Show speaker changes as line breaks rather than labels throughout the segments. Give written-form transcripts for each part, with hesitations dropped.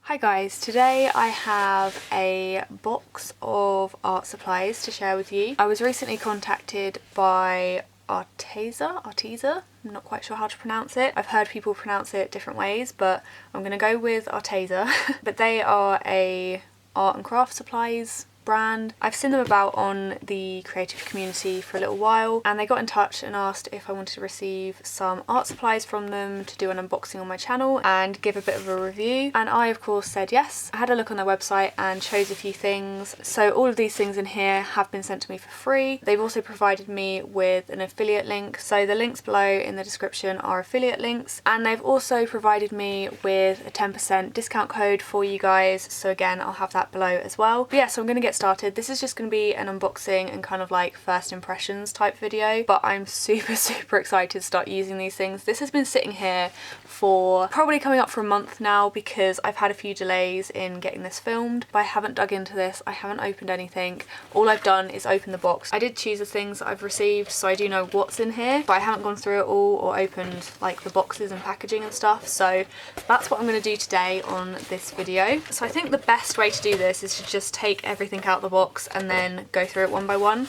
Hi guys, today I have a box of art supplies to share with you. I was recently contacted by Arteza, I'm not quite sure how to pronounce it. I've heard people pronounce it different ways, but I'm going to go with Arteza. But they are a art and craft supplies brand. I've seen them about on the creative community for a little while, and they got in touch and asked if I wanted to receive some art supplies from them to do an unboxing on my channel and give a bit of a review, and I of course said yes. I had a look on their website and chose a few things. So all of these things in here have been sent to me for free. They've also provided me with an affiliate link, so the links below in the description are affiliate links, and they've also provided me with a 10% discount code for you guys, so again I'll have that below as well. But yeah, so I'm going to get started. This is just going to be an unboxing and kind of like first impressions type video, but I'm super excited to start using these things. This has been sitting here for probably coming up for a month now because I've had a few delays in getting this filmed, but I haven't dug into this, I haven't opened anything. All I've done is open the box. I did choose the things that I've received, so I do know what's in here, but I haven't gone through it all or opened like the boxes and packaging and stuff, so that's what I'm going to do today on this video. So I think the best way to do this is to just take everything out the box and then go through it one by one.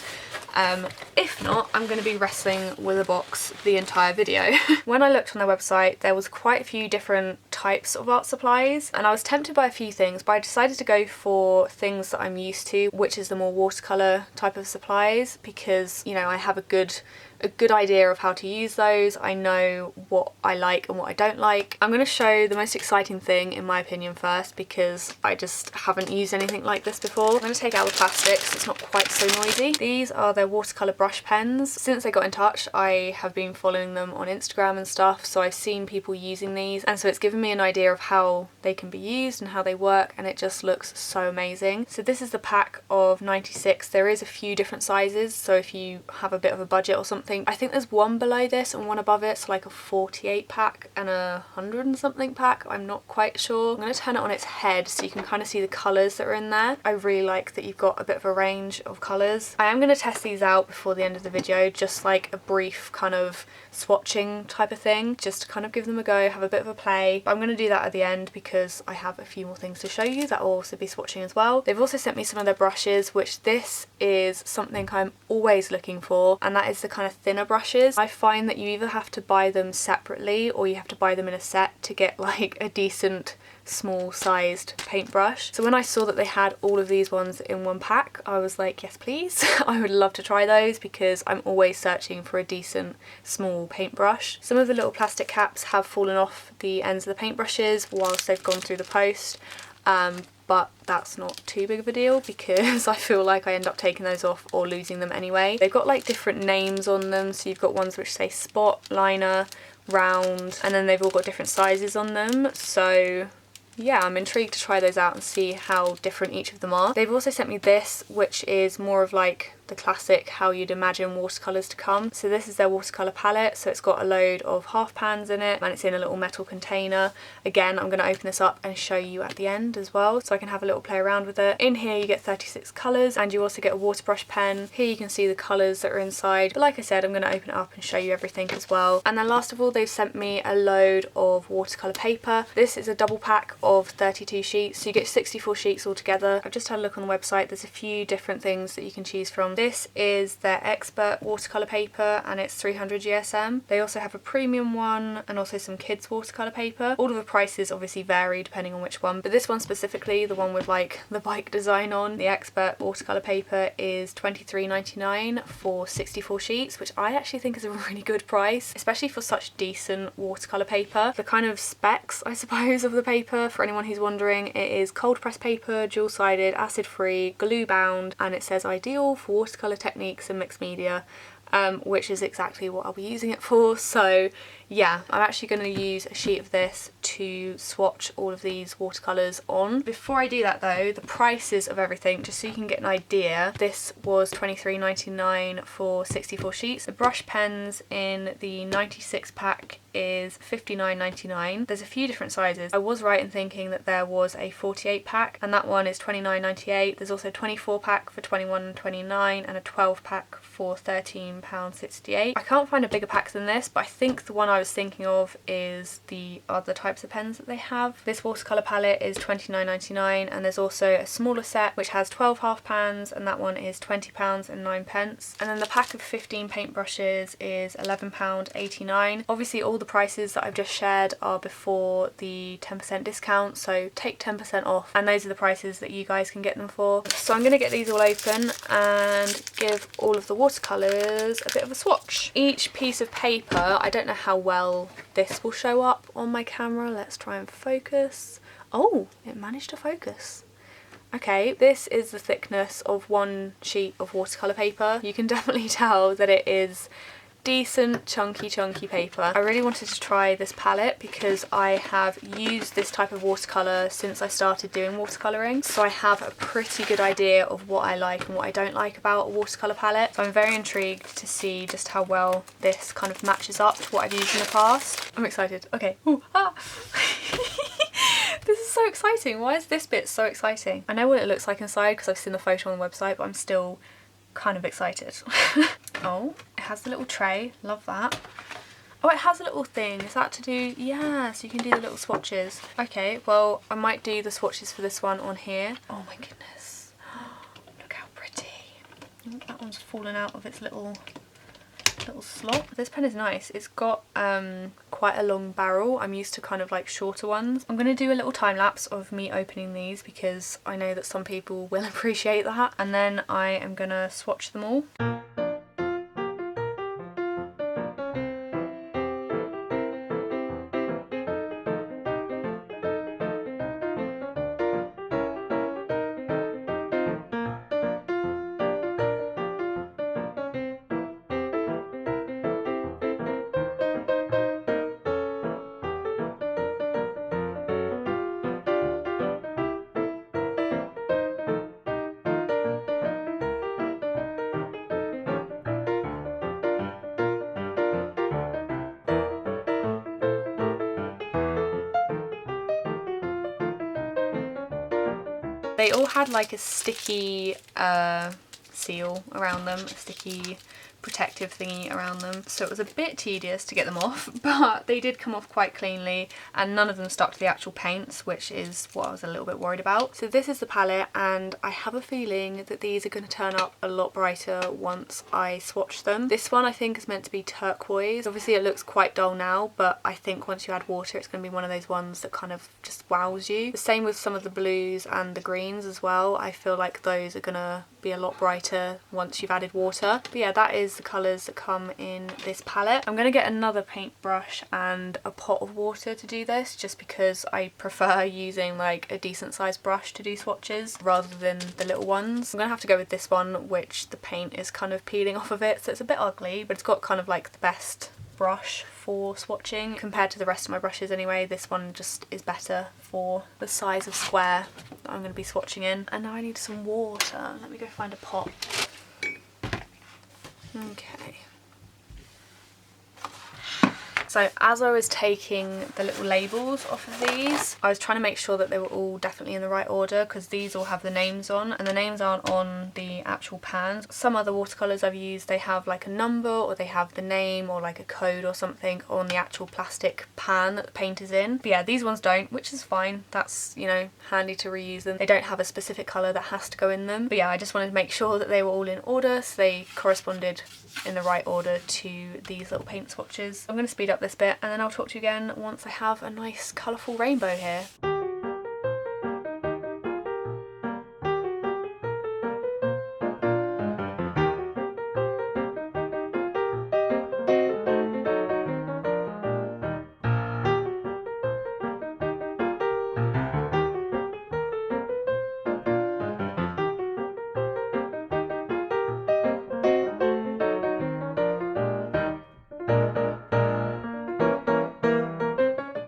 If not, I'm going to be wrestling with a box the entire video. When I looked on their website, there was quite a few different types of art supplies, and I was tempted by a few things, but I decided to go for things that I'm used to, which is the more watercolour type of supplies, because, you know, I have a good idea of how to use those. I know what I like and what I don't like. I'm going to show the most exciting thing in my opinion first because I just haven't used anything like this before. I'm going to take out the plastic so it's not quite so noisy. These are their watercolour brush pens. Since they got in touch, I have been following them on Instagram and stuff, so I've seen people using these, and so it's given me an idea of how they can be used and how they work, and it just looks so amazing. So this is the pack of 96. There is a few different sizes, so if you have a bit of a budget or something, I think there's one below this and one above it, so like a 48 pack and a 100 and something pack, I'm not quite sure. I'm going to turn it on its head so you can kind of see the colours that are in there. I really like that you've got a bit of a range of colours. I am going to test these out before the end of the video, just like a brief kind of swatching type of thing, just to kind of give them a go, have a bit of a play. But I'm going to do that at the end because I have a few more things to show you that will also be swatching as well. They've also sent me some of their brushes, which this is something I'm always looking for, and that is the kind of thinner brushes. I find that you either have to buy them separately or you have to buy them in a set to get like a decent small sized paintbrush. So when I saw that they had all of these ones in one pack, I was like, yes please. I would love to try those because I'm always searching for a decent small paintbrush. Some of the little plastic caps have fallen off the ends of the paintbrushes whilst they've gone through the post, but that's not too big of a deal because I feel like I end up taking those off or losing them anyway. They've got like different names on them, so you've got ones which say spot, liner, round, and then they've all got different sizes on them, so yeah, I'm intrigued to try those out and see how different each of them are. They've also sent me this, which is more of like the classic how you'd imagine watercolours to come. So this is their watercolour palette, so it's got a load of half pans in it and it's in a little metal container. Again, I'm going to open this up and show you at the end as well so I can have a little play around with it. In here you get 36 colours and you also get a water brush pen. Here you can see the colours that are inside, but like I said, I'm going to open it up and show you everything as well. And then last of all, they've sent me a load of watercolour paper. This is a double pack of 32 sheets, so you get 64 sheets altogether. I've just had a look on the website, there's a few different things that you can choose from. This is their expert watercolour paper and it's 300 GSM. They also have a premium one and also some kids watercolour paper. All of the prices obviously vary depending on which one, but this one specifically, the one with like the bike design on, the expert watercolour paper, is £23.99 for 64 sheets, which I actually think is a really good price, especially for such decent watercolour paper. The kind of specs, I suppose, of the paper, for anyone who's wondering, it is cold press paper, dual-sided, acid-free, glue-bound, and it says ideal for watercolour techniques and mixed media, which is exactly what I'll be using it for. So yeah, I'm actually going to use a sheet of this to swatch all of these watercolours on. Before I do that though, the prices of everything, just so you can get an idea, this was £23.99 for 64 sheets. The brush pens in the 96 pack is £59.99. There's a few different sizes. I was right in thinking that there was a 48 pack and that one is £29.98. There's also a 24 pack for £21.29 and a 12 pack for £13.68. I can't find a bigger pack than this, but I think the one I was thinking of is the other types of pens that they have. This watercolour palette is £29.99, and there's also a smaller set which has 12 half pans, and that one is £20 and 9 pence. And then the pack of 15 paintbrushes is £11.89. Obviously all the prices that I've just shared are before the 10% discount, so take 10% off, and those are the prices that you guys can get them for. So I'm going to get these all open and give all of the watercolours a bit of a swatch. Each piece of paper, I don't know how well this will show up on my camera. Let's try and focus. Oh, it managed to focus. Okay, this is the thickness of one sheet of watercolour paper. You can definitely tell that it is decent chunky paper. I really wanted to try this palette because I have used this type of watercolour since I started doing watercolouring, so I have a pretty good idea of what I like and what I don't like about a watercolour palette. So I'm very intrigued to see just how well this kind of matches up to what I've used in the past. I'm excited. Okay. Ooh, ah. This is so exciting. Why is this bit so exciting? I know what it looks like inside because I've seen the photo on the website, but I'm still kind of excited. Oh, it has the little tray. Love that. Oh, it has a little thing. Is that to do? Yeah, so you can do the little swatches. Okay, well, I might do the swatches for this one on here. Oh my goodness. Look how pretty. That one's fallen out of its little slot. This pen is nice. It's got quite a long barrel. I'm used to kind of like shorter ones. I'm going to do a little time lapse of me opening these because I know that some people will appreciate that, and then I am going to swatch them all. They all had like a sticky seal around them, a sticky protective thingy around them, so it was a bit tedious to get them off, but they did come off quite cleanly, and none of them stuck to the actual paints, which is what I was a little bit worried about. So this is the palette, and I have a feeling that these are going to turn up a lot brighter once I swatch them. This one I think is meant to be turquoise. Obviously it looks quite dull now, but I think once you add water it's going to be one of those ones that kind of just wows you. The same with some of the blues and the greens as well. I feel like those are going to be a lot brighter once you've added water. But yeah, that is the colours that come in this palette. I'm going to get another paintbrush and a pot of water to do this, just because I prefer using like a decent sized brush to do swatches rather than the little ones. I'm going to have to go with this one, which the paint is kind of peeling off of it, so it's a bit ugly, but it's got kind of like the best brush for swatching compared to the rest of my brushes anyway. This one just is better for the size of square that I'm going to be swatching in. And now I need some water. Let me go find a pot. Okay. So as I was taking the little labels off of these, I was trying to make sure that they were all definitely in the right order, because these all have the names on, and the names aren't on the actual pans. Some other watercolours I've used, they have like a number, or they have the name or like a code or something on the actual plastic pan that the paint is in. But yeah, these ones don't, which is fine. That's, you know, handy to reuse them. They don't have a specific colour that has to go in them. But yeah, I just wanted to make sure that they were all in order, so they corresponded in the right order to these little paint swatches. I'm going to speed up this bit and then I'll talk to you again once I have a nice colourful rainbow here.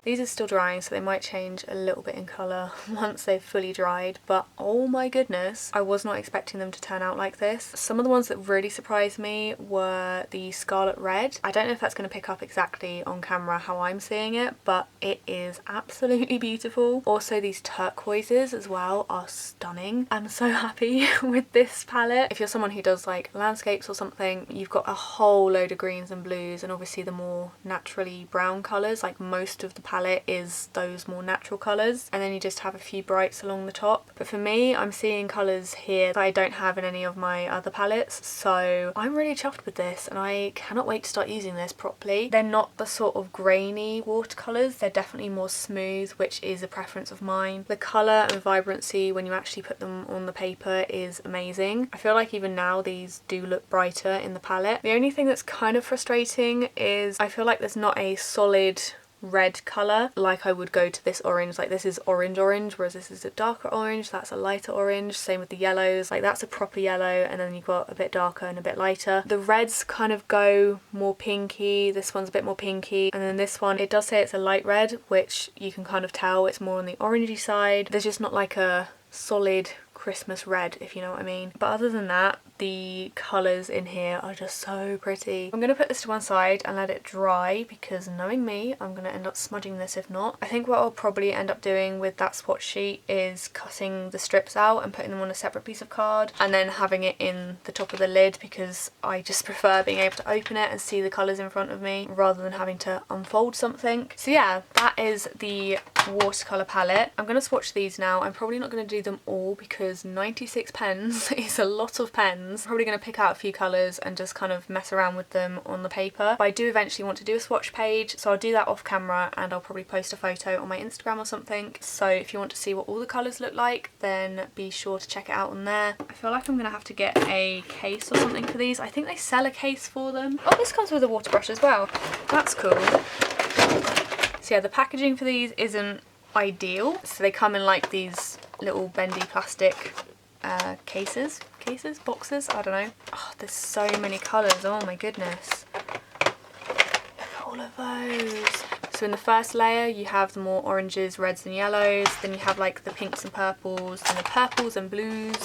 These are is still drying, so they might change a little bit in colour once they've fully dried, but oh my goodness, I was not expecting them to turn out like this. Some of the ones that really surprised me were the Scarlet Red. I don't know if that's going to pick up exactly on camera how I'm seeing it, but it is absolutely beautiful. Also these turquoises as well are stunning. I'm so happy with this palette. If you're someone who does like landscapes or something, you've got a whole load of greens and blues, and obviously the more naturally brown colours, like most of the palette is those more natural colours, and then you just have a few brights along the top. But for me, I'm seeing colours here that I don't have in any of my other palettes, so I'm really chuffed with this and I cannot wait to start using this properly. They're not the sort of grainy watercolours, they're definitely more smooth, which is a preference of mine. The colour and vibrancy when you actually put them on the paper is amazing. I feel like even now these do look brighter in the palette. The only thing that's kind of frustrating is I feel like there's not a solid red colour like I would go to this orange. Like this is orange, whereas this is a darker orange, that's a lighter orange. Same with the yellows, like that's a proper yellow, and then you've got a bit darker and a bit lighter. The reds kind of go more pinky, this one's a bit more pinky, and then this one, it does say it's a light red, which you can kind of tell it's more on the orangey side. There's just not like a solid Christmas red, if you know what I mean. But other than that, the colours in here are just so pretty. I'm going to put this to one side and let it dry, because knowing me, I'm going to end up smudging this if not. I think what I'll probably end up doing with that swatch sheet is cutting the strips out and putting them on a separate piece of card, and then having it in the top of the lid, because I just prefer being able to open it and see the colours in front of me rather than having to unfold something. So yeah, that is the watercolour palette. I'm going to swatch these now. I'm probably not going to do them all because 96 pens is a lot of pens. I'm probably going to pick out a few colours and just kind of mess around with them on the paper. But I do eventually want to do a swatch page, so I'll do that off camera and I'll probably post a photo on my Instagram or something. So if you want to see what all the colours look like, then be sure to check it out on there. I feel like I'm going to have to get a case or something for these. I think they sell a case for them. Oh, this comes with a water brush as well. That's cool. So yeah, the packaging for these isn't ideal. So they come in like these little bendy plastic boxes, I don't know. Oh, there's so many colours, oh my goodness. Look at all of those. So in the first layer you have the more oranges, reds and yellows, then you have like the pinks and purples, and the purples and blues.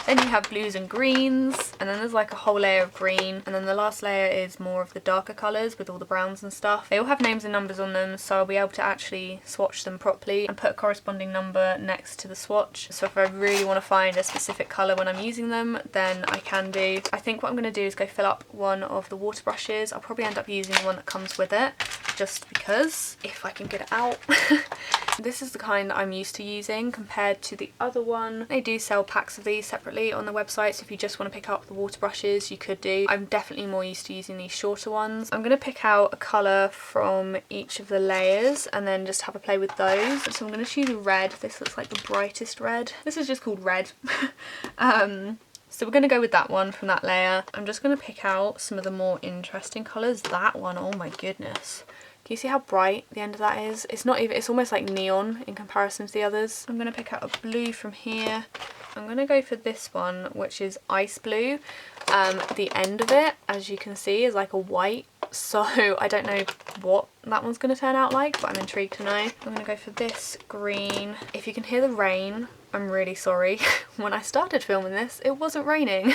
Then you have blues and greens, and then there's like a whole layer of green, and then the last layer is more of the darker colours with all the browns and stuff. They all have names and numbers on them, so I'll be able to actually swatch them properly and put a corresponding number next to the swatch. So if I really want to find a specific colour when I'm using them, then I can do. I think what I'm going to do is go fill up one of the water brushes. I'll probably end up using the one that comes with it, just because, if I can get it out. This is the kind that I'm used to using compared to the other one. They do sell packs of these separately on the website, so if you just want to pick up the water brushes, you could do. I'm definitely more used to using these shorter ones. I'm going to pick out a colour from each of the layers and then just have a play with those. So I'm going to choose a red. This looks like the brightest red. This is just called red. So we're going to go with that one from that layer. I'm just going to pick out some of the more interesting colours. That one, oh my goodness. Can you see how bright the end of that is? It's not even, it's almost like neon in comparison to the others. I'm going to pick out a blue from here. I'm going to go for this one, which is ice blue. The end of it, as you can see, is like a white. So I don't know what that one's going to turn out like, but I'm intrigued to know. I'm going to go for this green. If you can hear the rain, I'm really sorry. When I started filming this, it wasn't raining.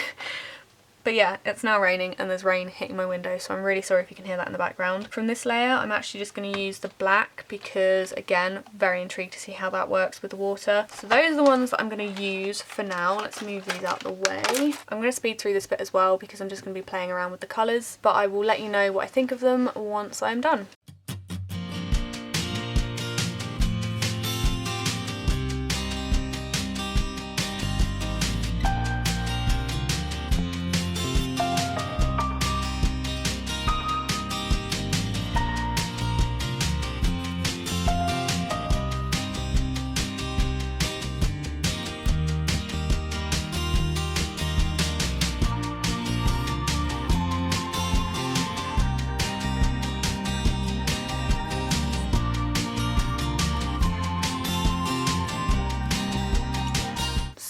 But yeah, it's now raining and there's rain hitting my window, so I'm really sorry if you can hear that in the background. From this layer, I'm actually just going to use the black because, again, very intrigued to see how that works with the water. So those are the ones that I'm going to use for now. Let's move these out the way. I'm going to speed through this bit as well because I'm just going to be playing around with the colours, but I will let you know what I think of them once I'm done.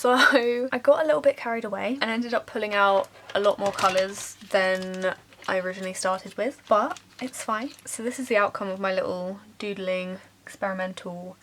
So I got a little bit carried away and ended up pulling out a lot more colours than I originally started with, but it's fine. So this is the outcome of my little doodling experimental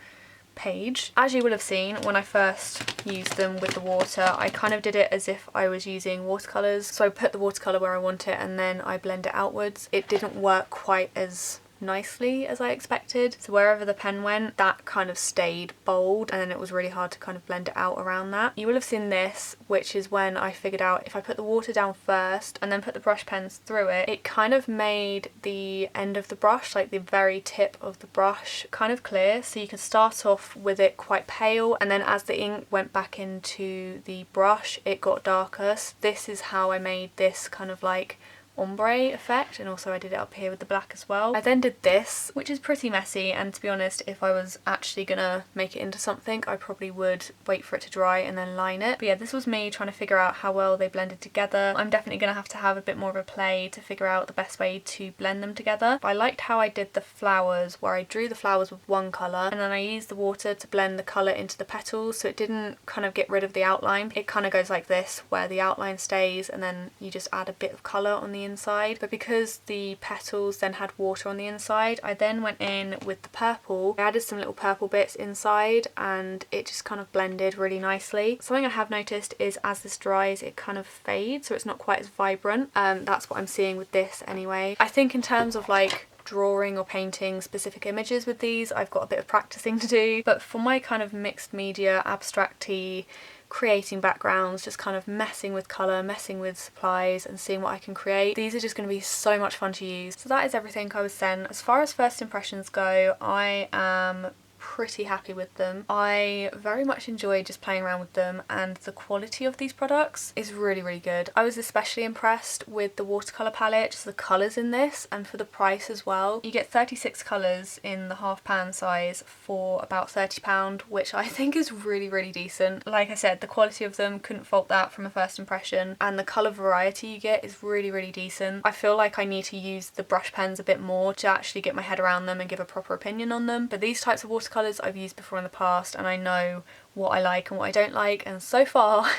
page. As you will have seen, when I first used them with the water, I kind of did it as if I was using watercolours. So I put the watercolour where I want it and then I blend it outwards. It didn't work quite as nicely as I expected, so wherever the pen went, that kind of stayed bold, and then it was really hard to kind of blend it out around that. You will have seen this, which is when I figured out if I put the water down first and then put the brush pens through it, it kind of made the end of the brush, like the very tip of the brush, kind of clear, so you can start off with it quite pale, and then as the ink went back into the brush it got darker. So this is how I made this kind of like ombre effect, and also I did it up here with the black as well. I then did this, which is pretty messy, and to be honest, if I was actually gonna make it into something, I probably would wait for it to dry and then line it. But yeah, this was me trying to figure out how well they blended together. I'm definitely gonna have to have a bit more of a play to figure out the best way to blend them together. But I liked how I did the flowers, where I drew the flowers with one colour and then I used the water to blend the colour into the petals, so it didn't kind of get rid of the outline. It kind of goes like this, where the outline stays and then you just add a bit of colour on the inside. But because the petals then had water on the inside, I then went in with the purple. I added some little purple bits inside and it just kind of blended really nicely. Something I have noticed is as this dries it kind of fades, so it's not quite as vibrant. That's what I'm seeing with this anyway. I think in terms of like drawing or painting specific images with these, I've got a bit of practicing to do, but for my kind of mixed media, abstract-y, creating backgrounds, just kind of messing with colour, messing with supplies and seeing what I can create, these are just going to be so much fun to use. So that is everything I was sent. As far as first impressions go, I am pretty happy with them. I very much enjoy just playing around with them, and the quality of these products is really, really good. I was especially impressed with the Watercolor Palette, just the colours in this, and for the price as well. You get 36 colours in the half pan size for about £30, which I think is really, really decent. Like I said, the quality of them, couldn't fault that from a first impression, and the colour variety you get is really, really decent. I feel like I need to use the brush pens a bit more to actually get my head around them and give a proper opinion on them, but these types of watercolours I've used before in the past and I know what I like and what I don't like, and so far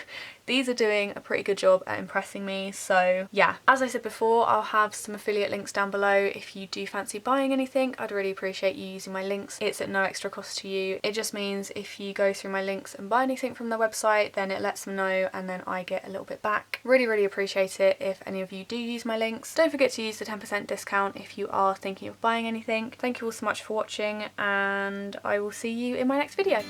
these are doing a pretty good job at impressing me. So yeah, as I said before, I'll have some affiliate links down below. If you do fancy buying anything, I'd really appreciate you using my links. It's at no extra cost to you. It just means if you go through my links and buy anything from their website, then it lets them know and then I get a little bit back. Really, really appreciate it if any of you do use my links. Don't forget to use the 10% discount if you are thinking of buying anything. Thank you all so much for watching, and I will see you in my next video.